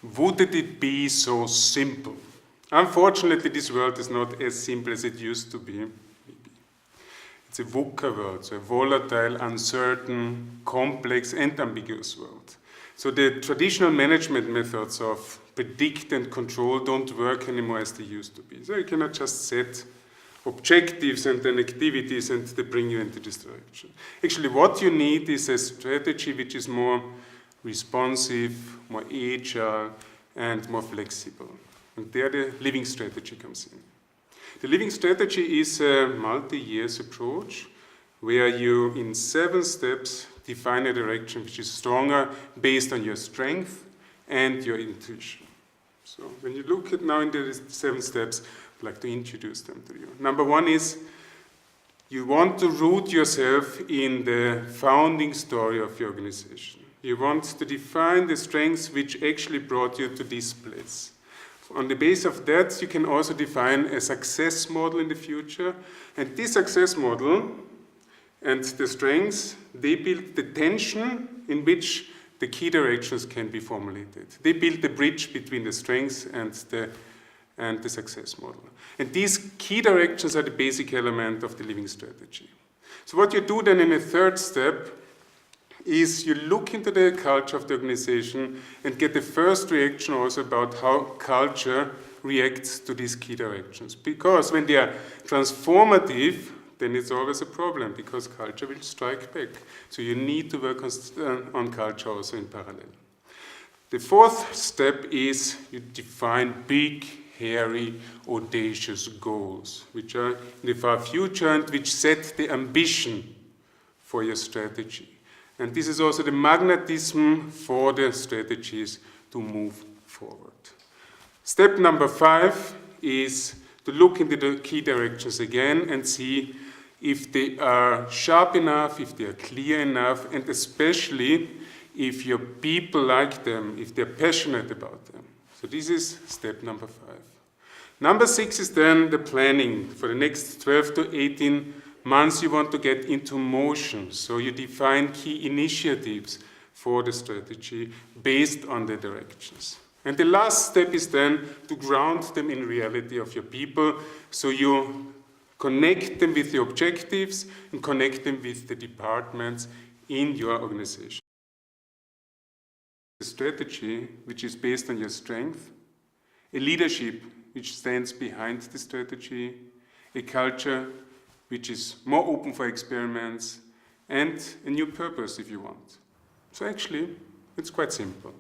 Wouldn't it be so simple? Unfortunately, this world is not as simple as it used to be. Maybe. It's a VUCA world, so a volatile, uncertain, complex, and ambiguous world. So the traditional management methods of predict and control don't work anymore as they used to be. So you cannot just set objectives and then activities and they bring you into this direction. Actually, what you need is a strategy which is more responsive, more agile, and more flexible. And there the living strategy comes in. The living strategy is a multi-year approach where you, in 7 steps, define a direction which is stronger based on your strength and your intuition. So when you look at now into the 7 steps, I'd like to introduce them to you. Number 1 is you want to root yourself in the founding story of your organization. You want to define the strengths which actually brought you to this place. On the basis of that, you can also define a success model in the future. And this success model and the strengths, they build the tension in which the key directions can be formulated. They build the bridge between the strengths and the success model. And these key directions are the basic element of the living strategy. So what you do then in a 3rd step is you look into the culture of the organization and get the first reaction also about how culture reacts to these key directions. Because when they are transformative, then it's always a problem because culture will strike back. So you need to work on culture also in parallel. The 4th step is you define big, hairy, audacious goals, which are in the far future and which set the ambition for your strategy. And this is also the magnetism for the strategies to move forward. Step number 5 is to look into the key directions again and see if they are sharp enough, if they are clear enough, and especially if your people like them, if they're passionate about them. So this is step number 5. Number 6 is then the planning. For the next 12 to 18 months you want to get into motion. So you define key initiatives for the strategy based on the directions. And the last step is then to ground them in reality of your people. So you connect them with the objectives and connect them with the departments in your organization. A strategy which is based on your strength, a leadership which stands behind the strategy, a culture which is more open for experiments, and a new purpose if you want. So actually, it's quite simple.